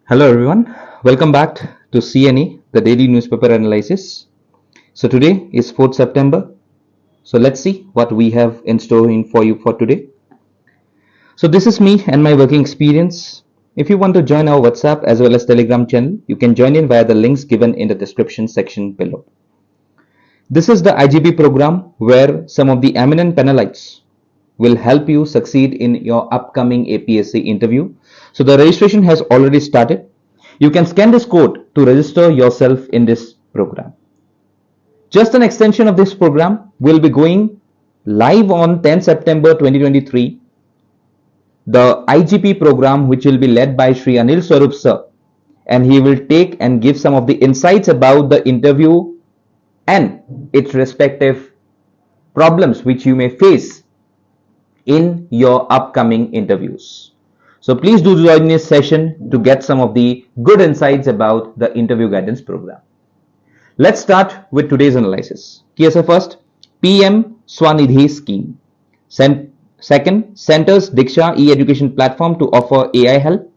Hello everyone, welcome back to CNA, the daily newspaper analysis. So today is 4th September. So let's see what we have in store for you for today. So this is me and my working experience. If you want to join our WhatsApp as well as Telegram channel, you can join in via the links given in the description section below. This is the IGP program where some of the eminent panelites will help you succeed in your upcoming APSC interview. So the registration has already started. You can scan this code to register yourself in this program. Just an extension of this program will be going live on 10 September 2023. The IGP program, which will be led by Shri Anil Swarup sir, and he will take and give some of the insights about the interview and its respective problems which you may face in your upcoming interviews. So please do join this session to get some of the good insights about the interview guidance program. Let's start with today's analysis. KSA first, PM Swanidhi scheme. Second, Center's Diksha e-education platform to offer AI help.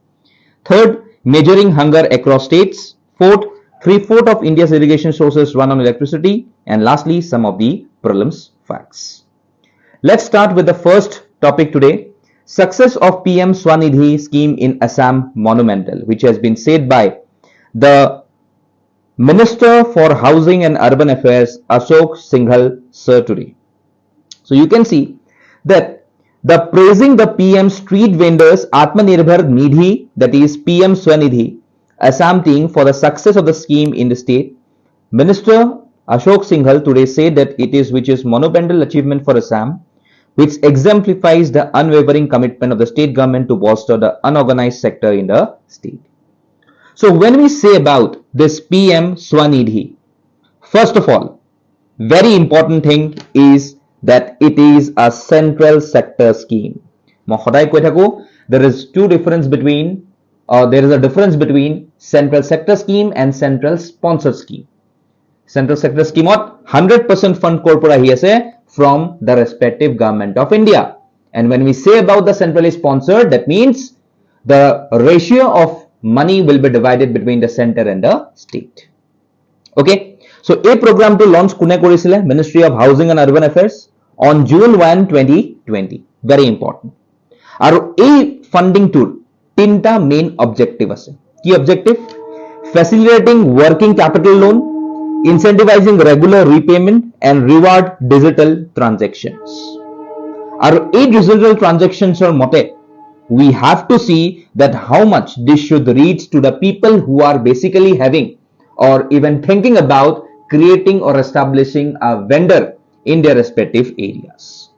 Third, measuring hunger across states. Fourth, 3/4 of India's irrigation sources run on electricity. And lastly, some of the prelims facts. Let's start with the first topic today. Success of PM Swanidhi scheme in Assam monumental, which has been said by the Minister for Housing and Urban Affairs, Ashok Singhal sir today. So you can see that the praising the PM street vendors Atmanirbhar Nidhi, that is PM Swanidhi, Assam team for the success of the scheme in the state. Minister Ashok Singhal today said that it is which is monumental achievement for Assam, which exemplifies the unwavering commitment of the state government to bolster the unorganized sector in the state. So when we say about this PM Swanidhi, first of all, very important thing is that it is a central sector scheme. There is a difference between central sector scheme and central sponsor scheme. Central sector scheme 100% fund corpora ahi ase from the respective government of India. And when we say about the centrally sponsored, that means the ratio of money will be divided between the center and the state. Okay. So a program to launch kune korisile Ministry of Housing and Urban Affairs on June 1, 2020. Very important. Aru a funding tool tinta main objective ase. Key objective? Facilitating working capital loan, incentivizing regular repayment and reward digital transactions. Our digital transactions are mote, we have to see that how much this should reach to the people who are basically having or even thinking about creating or establishing a vendor in their respective areas.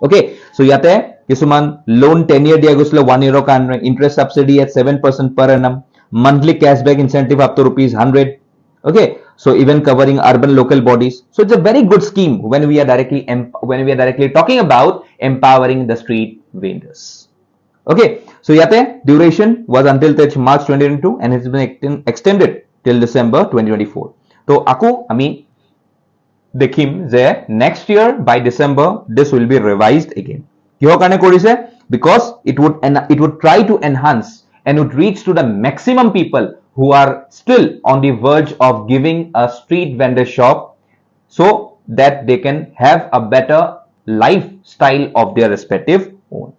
Okay, so yate kisuman loan 10 year dia gusle 1 year kan interest subsidy at 7% per annum, monthly cashback incentive up to ₹100. Okay, so even covering urban local bodies. So it's a very good scheme when we are directly talking about empowering the street vendors. Okay, so yate duration was until March 2022 and it has been extended till December 2024. So aku ami dekhim je next year by December this will be revised again. Kiho kane korise? Because it would try to enhance and would reach to the maximum people who are still on the verge of giving a street vendor shop so that they can have a better lifestyle of their respective own.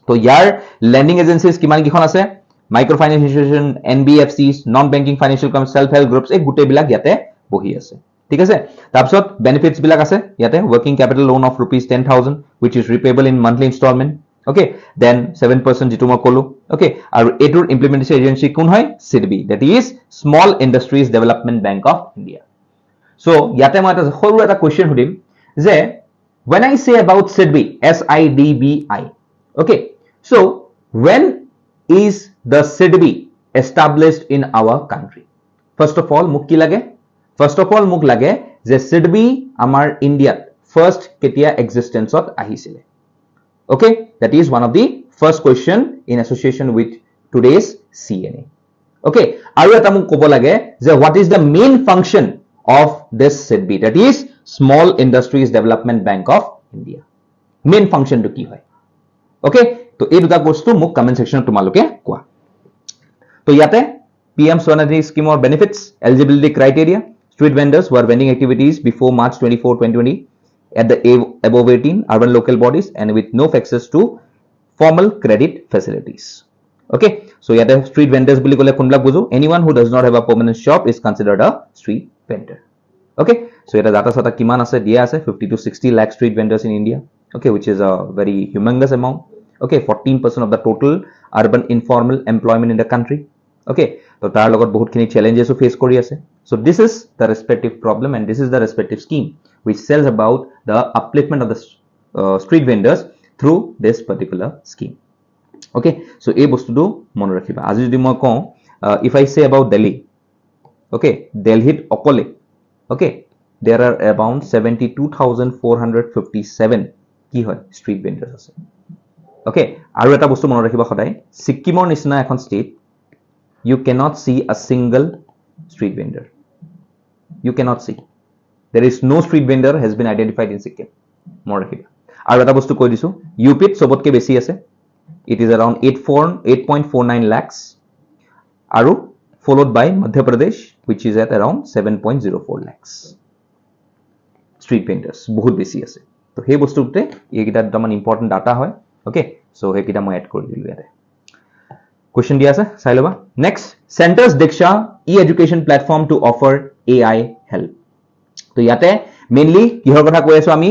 So yar lending agencies kiman kikhon ase, microfinance institution, NBFCs, non-banking financial self-help groups ek gute bilak yate bohi ase. ঠিক আছে তাৰপিছত benefits বিলাক আছে ইয়াতে working capital loan of ₹10,000 which is repayable in monthly installment. Okay, then 7% jitu মই কলো. Okay, আৰু এটোৰ implementation agency কোন হয়? SIDBI, that is Small Industries Development Bank of India. So ইয়াতে মই এটা সৰু এটা question সুধিম যে when I say about SIDBI, SIDBI, okay, so when is the SIDBI established in our country? First of all মোক কি লাগে? First of all মোক লাগে যে SIDBI আমাৰ ইন্ডিয়াত first কেতিয়া existence ত আহিছিলে. Okay, that is one of the first question in association with today's CNA. Okay, aru eta muk kobo lage je what is the main function of this SIDBI, that is Small Industries Development Bank of India. Main function to ki hoy? Okay, to ei duta bostu muk comment section tomaloke koa. তো ইয়াতে PM Swanisಧি scheme or benefits, eligibility criteria, street vendors who are vending activities before March 24, 2020 at the above 18 urban local bodies and with no access to formal credit facilities. Okay, so ইয়াতে street vendors বুলি কলে কোনবিলাক বুজো, anyone who does not have a permanent shop is considered a street vendor. Okay, so এটা data sata কিমান আছে দিয়া আছে 50 to 60 lakh street vendors in India, okay, which is a very humongous amount. Okay, 14% of the total urban informal employment in the country. Okay, so tar logot bahut khini challenges o face kori ase. So this is the respective problem and this is the respective scheme which tells about the upliftment of the street vendors through this particular scheme. Okay, so ei bostu tu mone rakhiba. Aji jodi moi ko if I say about Delhi, okay, Delhi okole, okay, there are around 72,457 ki hoy street vendors ase. Okay, aru eta bostu mone rakhiba khoday, Sikkimor nisna ekhon state you cannot see a single street vendor. You cannot see. There is no street vendor has been identified in Sikkim. More rakhiba. Aru eta bostu koi disu, UP sobotke beshi ase. It is around 8.49 lakhs. Aru followed by Madhya Pradesh, which is at around 7.04 lakhs. Street vendors bahut beshi ase. To he bostu te ei kita taman important data hoy. Okay, so he kita moi add kori dilu yate. Question dia ase sai loba. Next, centers Diksha e-education platform to offer AI help. To yate mainly kihor kotha koi asu ami,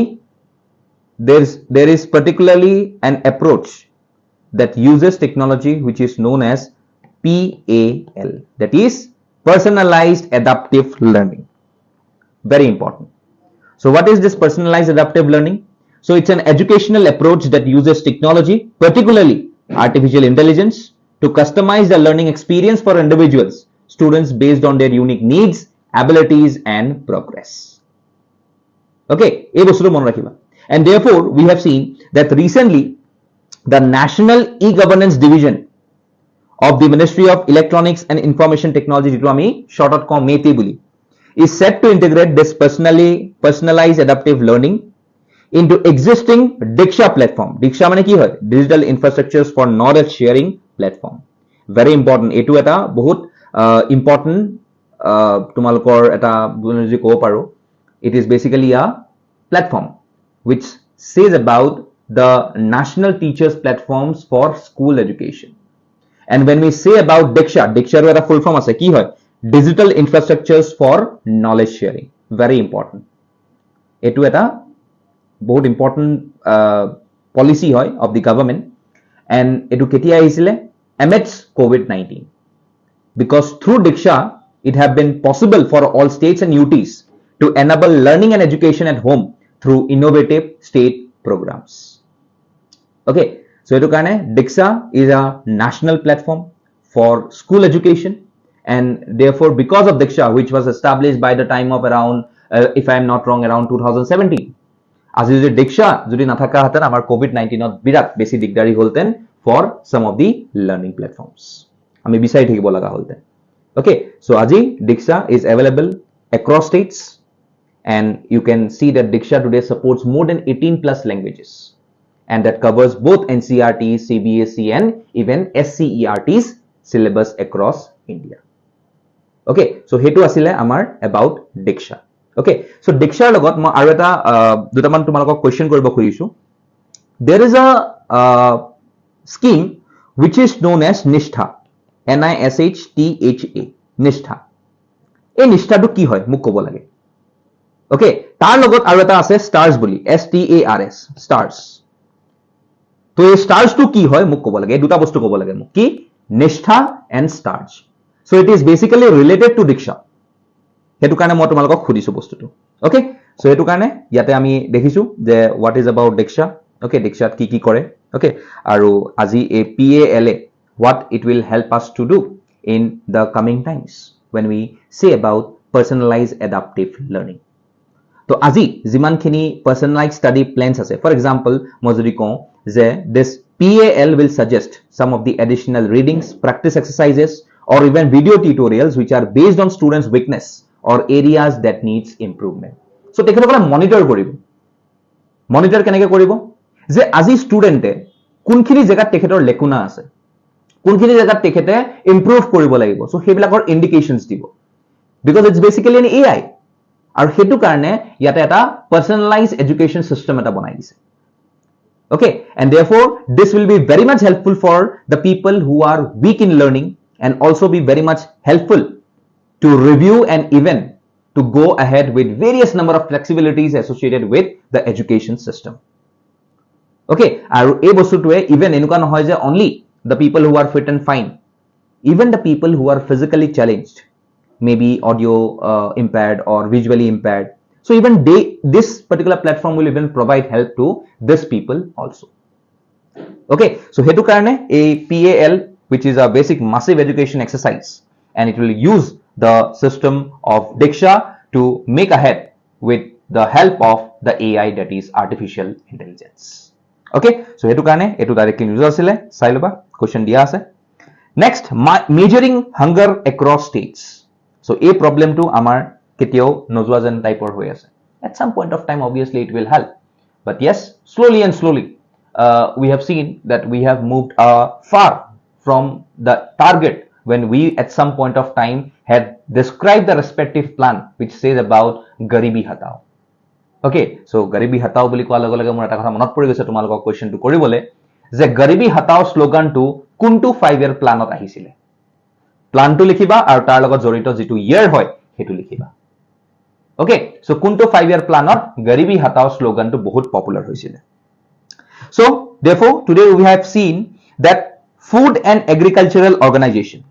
there is particularly an approach that uses technology which is known as PAL, that is personalized adaptive learning. Very important. So what is this personalized adaptive learning? So it's an educational approach that uses technology, particularly artificial intelligence, to customize the learning experience for individuals, students based on their unique needs, abilities and progress. Okay, ei bostu mon rakhiba. And therefore we have seen that recently the National E-Governance Division of the Ministry of Electronics and Information Technology, jitu ami shortcut ko METI boli, is set to integrate this personalized adaptive learning into existing Diksha platform. Diksha mane ki hoy, digital infrastructures for knowledge sharing platform. Very important. Etu eta bahut important tumalokor eta buji ko paro. It is basically a platform which says about the national teachers platforms for school education. And when we say about Diksha, Diksha ro eta full form ase ki hoy, digital infrastructures for knowledge sharing. Very important. Etu eta bahut important policy hoy of the government, and etu ketia ahisile amidst COVID-19, because through Diksha it have been possible for all states and UTs to enable learning and education at home through innovative state programs. Okay, so etu karone Diksha is a national platform for school education, and therefore because of Diksha, which was established by the time of around if I am not wrong around 2017, আজি যদি Diksha যদি নাথাকা হাতেন আমাৰ COVID-19 ত বিৰাট বেছি দিগদাৰি হলতেন for some of the learning platforms. আমি বিচাৰি থাকিব লগা হলতেন. Okay, so আজি Diksha is available across states, and you can see that Diksha today supports more than 18 plus languages, and that covers both NCERT, CBSE and even SCERT's syllabus across India. Okay, so hetu asile amar about Diksha. Okay, so Diksha logot moi aru eta dutaman tumalok question koribo kholisu. There is a scheme which is known as Nishtha, NISHTHA, Nishtha. Ei Nishtha tu ki hoy muk kobo lage. Okay, tar logot aru eta ase stars boli, STARS, stars. To ei stars tu ki hoy muk kobo lage, duta bostu kobo lage muk ki Nishtha and stars. So it is basically related to Diksha. হেতু কারণে মই তোমালোকক খুদিছো বস্তুটো. ওকে, so হেতু কারণে ইয়াতে আমি দেখিছো যে what is about Diksha. Okay, Diksha কি কি করে. Okay, আৰু আজি এই PALA what it will help us to do in the coming times when we say about personalized adaptive learning. তো আজি যিমানখিনি personalized study plans আছে, for example মই যদি কওঁ যে this PAL will suggest some of the additional readings, practice exercises or even video tutorials which are based on students' weakness or areas that needs improvement. So তেখেতসকলে monitor কৰিব. Monitor কেনেকৈ কৰিব যে আজি ষ্টুডেন্টে কোনখিনি জায়গাত তেখেতৰ লেকুনা আছে, কোনখিনি জায়গাত তেখেতে ইমপ্ৰুভ কৰিব লাগিব সো হেবিলাকৰ ইন্ডিকেশনস দিব because it's basically an AI আৰু হেতু কাৰণে ইয়াতে এটা personalized education system এটা বনাই দিছে okay and therefore this will be very much helpful for the people who are weak in learning and also be very much helpful to review and even to go ahead with various number of flexibilities associated with the education system okay আৰু এই বস্তুটোৱে even এনেকুৱা নহয় যে only the people who are fit and fine even the people who are physically challenged maybe audio impaired or visually impaired so even this particular platform will even provide help to these people also okay so hetu karone a PAL which is a basic massive education exercise and it will use the system of Diksha to make ahead with the help of the AI that is artificial intelligence okay so hetu karone etu directly news asile sai loba question dia ase next measuring hunger across states so a problem to amar ketio nojua jen type or hoy ase at some point of time obviously it will help but yes slowly and slowly we have seen that we have moved far from the target when we at some point of time had described the respective plan which says about garibi hatao okay so garibi hatao boli koa lage lage mor eta kotha monot pori goise tumalok question to koribole je garibi hatao slogan to kuntu 5 year plan ot ahisile plan to likhiba aru tar logot jorito jitu year hoy hetu likhiba okay so kuntu 5 year plan ot garibi hatao slogan to bahut popular hoisile so therefore today we have seen that food and agricultural organization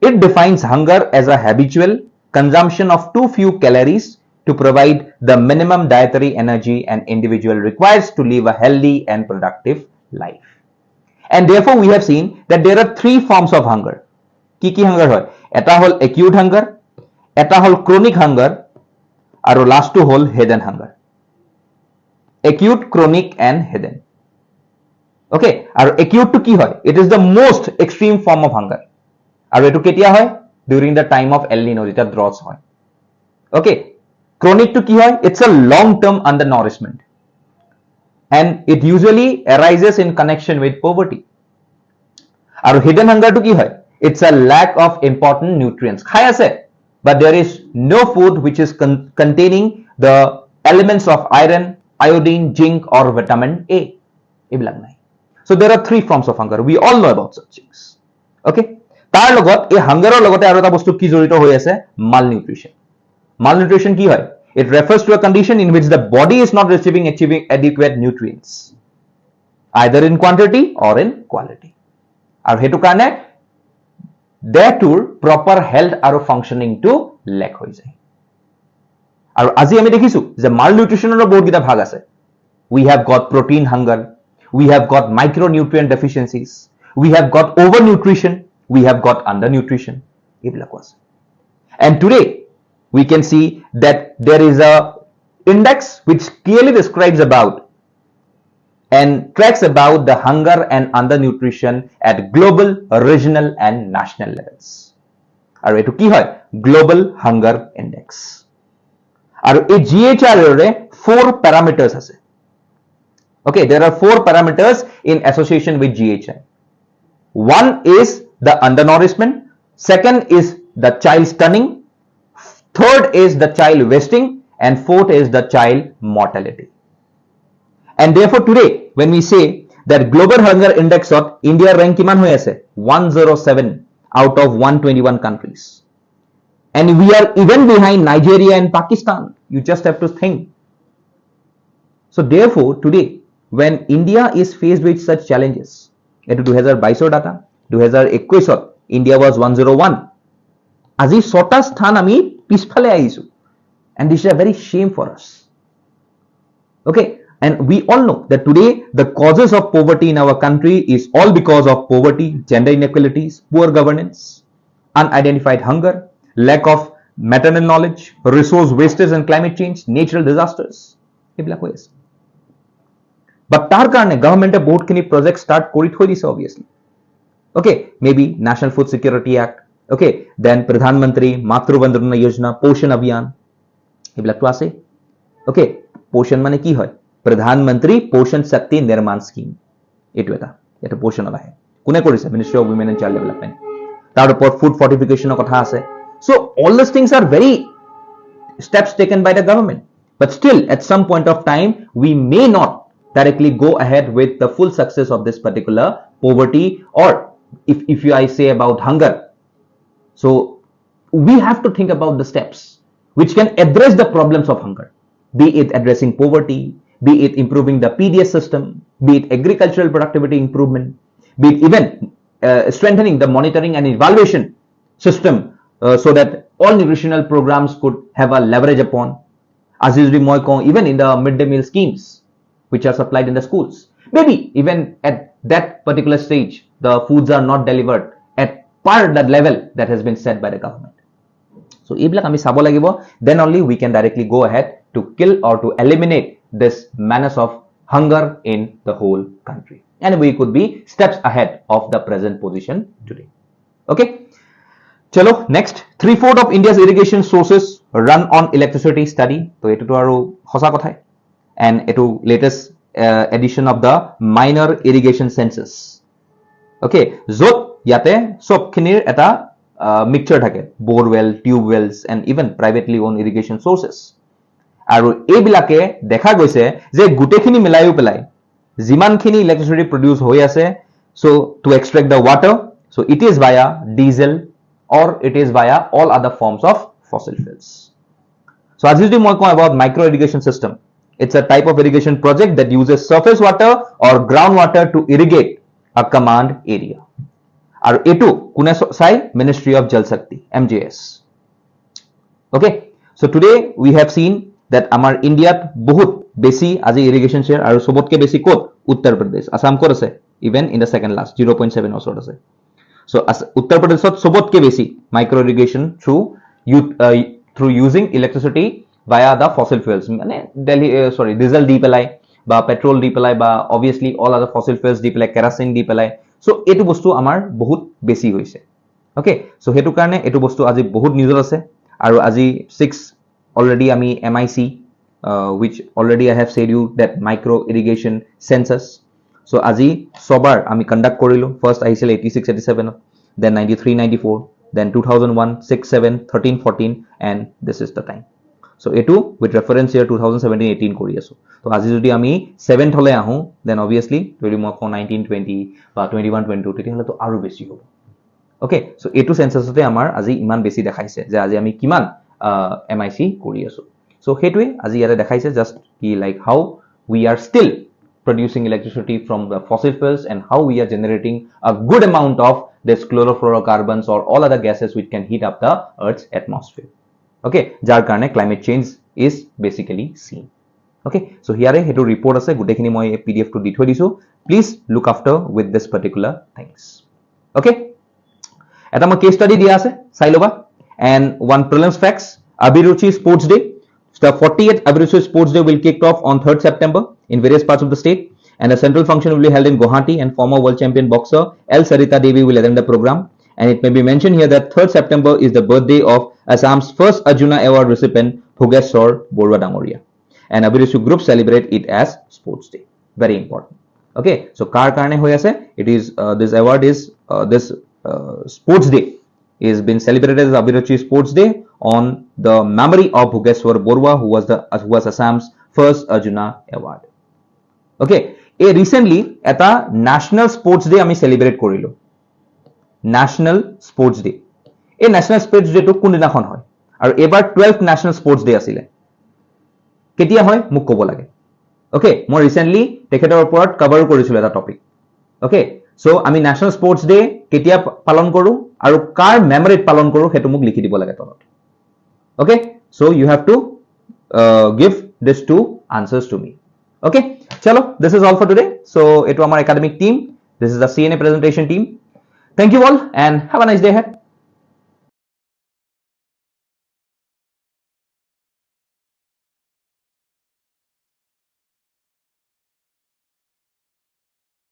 it defines hunger as a habitual consumption of too few calories to provide the minimum dietary energy an individual requires to live a healthy and productive life and therefore we have seen that there are 3 forms of hunger ki hunger hoy eta hol acute hunger eta hol chronic hunger aru last to hol hidden hunger acute chronic and hidden okay aru acute to ki hoy it is the most extreme form of hunger aru etu ketia hoy during the time of El Nino jeta droughts hoy okay chronic to ki hoy it's a long term undernourishment and it usually arises in connection with poverty aru hidden hunger to ki hoy it's a lack of important nutrients khai ase but there is no food which is containing the elements of iron iodine zinc or vitamin A ebilag nai so there are 3 forms of hunger we all know about such things okay tar logot ei hunger or logote aru eta bostu ki jorito hoi ase malnutrition ki hoy it refers to a condition in which the body is not achieving adequate nutrients either in quantity or in quality aru hetu karone their proper health aru functioning to lack hoi jay aru aji ami dekhisu je malnutrition ro bahut gita bhag ase we have got protein hunger we have got micronutrient deficiencies we have got overnutrition we have got undernutrition ebilako ase and today we can see that there is a index which clearly describes about and tracks about the hunger and undernutrition at global regional and national levels aru etu ki hoy global hunger index aru ei GHR re 4 parameters ase okay there are 4 parameters in association with GHI one is the undernourishment second is the child stunning third is the child wasting and fourth is the child mortality and therefore today when we say that global hunger index of India rank kiman hoy ase 107 out of 121 countries and we are even behind Nigeria and Pakistan you just have to think so therefore today when India is faced with such challenges etu 2022 data 2021 India was 101 আজি 6টা স্থান আমি পিছফালে আইছো and this is a very shame for us okay and we all know that today the causes of poverty in our country is all because of poverty gender inequalities poor governance unidentified hunger lack of maternal knowledge resource wastage and climate change natural disasters ebilak hoy ase but tar karone government e bahut kini project start kori thoi dise obviously okay maybe National Food Security Act okay then Pradhan Mantri Matru Vandana Yojana Poshan Abhiyan ebilak to ase okay poshan mane ki hoy Pradhan Mantri Poshan Shakti Nirman Scheme etu eta poshan ola hai কোনে কৰিছে ministry of women and child development তাৰ ওপৰত food ফৰ্টিফিকেশ্যনৰ কথা আছে so all these things are very steps taken by the government but still at some point of time we may not directly go ahead with the full success of this particular poverty or if I say about hunger so we have to think about the steps which can address the problems of hunger be it addressing poverty be it improving the PDS system be it agricultural productivity improvement be it even strengthening the monitoring and evaluation system so that all nutritional programs could have a leverage upon as is even in the midday meal schemes which are supplied in the schools maybe even at that particular stage the foods are not delivered at par that level that has been set by the government so iblak ami sabo lagibo then only we can directly go ahead to kill or to eliminate this menace of hunger in the whole country and we could be steps ahead of the present position today okay chalo next 3/4 of India's irrigation sources run on electricity study to etu to aru hosa kothai and etu latest edition of the minor irrigation census okay jot yate sob khinir eta mixture thake bore well tube wells and even privately owned irrigation sources aru ebilake dekha goise je gutekhini milayu pelai jiman khini electricity produce hoi ase so to extract the water so it is via diesel or it is via all other forms of fossil fuels so as usually moi ko about micro irrigation system it's a type of irrigation project that uses surface water or groundwater to irrigate a command area aru etu kune sai Ministry of Jal Shakti MJS okay so today we have seen that amar India bahut besi aji irrigation share aru sobotke besi kot Uttar Pradesh Assam kor ase even in the second last 0.7 osor ase so Uttar Pradesh sobotke besi micro irrigation through using electricity via the fossil fuels mane Delhi diesel di pelai ba petrol di pelai ba obviously all other fossil fuels di pelai kerosene di pelai so etu bostu amar bahut besi hoise okay so hetu karone etu bostu aji bahut news ase aru aji 6 already ami MIC which already I have said you that micro irrigation census so aji sobar ami conduct korilu first ahisil 86 87 then 93 94 then 2001 6 7 13 14 and this is the time so etu with reference year 2017 18 kori aso to aji jodi ami 7th hole ahu then obviously jodi moi 19 20 ba 21 22 teti hole to aru beshi hobo okay so etu census te amar aji iman beshi dekhaise je aji ami kiman MIC kori aso so hetue aji yare dekhaise just ki like how we are still producing electricity from the fossil fuels and how we are generating a good amount of this chlorofluorocarbons or all other gases which can heat up the earth's atmosphere okay jar karone climate change is basically seen okay so here hetu report ase gutekhini moi PDF to di thoi disu please look after with this particular things okay eta moi case study dia ase sai loba and one prelims facts Abhiruchi Sports Day the 40th Abhiruchi Sports Day will kick off on 3rd September in various parts of the state and a central function will be held in Guwahati and former world champion boxer L Sarita Devi will attend the program and it may be mentioned here that 3rd September is the birthday of Assam's first Arjuna Award recipient Bhugeshwar Borwa Dangoria and Abhiruchi group celebrate it as Sports Day very important okay so kar karone hoy ase it is this award is this Sports Day is been celebrated as Abhiruchi Sports Day on the memory of Bhugeshwar Borwa who was Assam's first Arjuna Award okay recently eta National Sports Day ami celebrate korilu National Sports Day National Sports Day to kun dinakhon hoy aru ebar 12th National Sports Day asile ketia hoy muk kobo lage okay moi recently teketor upor cover korichilu eta topic okay so ami National Sports Day ketia palon koru aru kar memory palon koru hetu muk likhi dibo lage tolot okay so you have to give these two answers to me okay chalo this is all for today so etu amar academic team this is the CNA presentation team thank you all and have a nice day ahead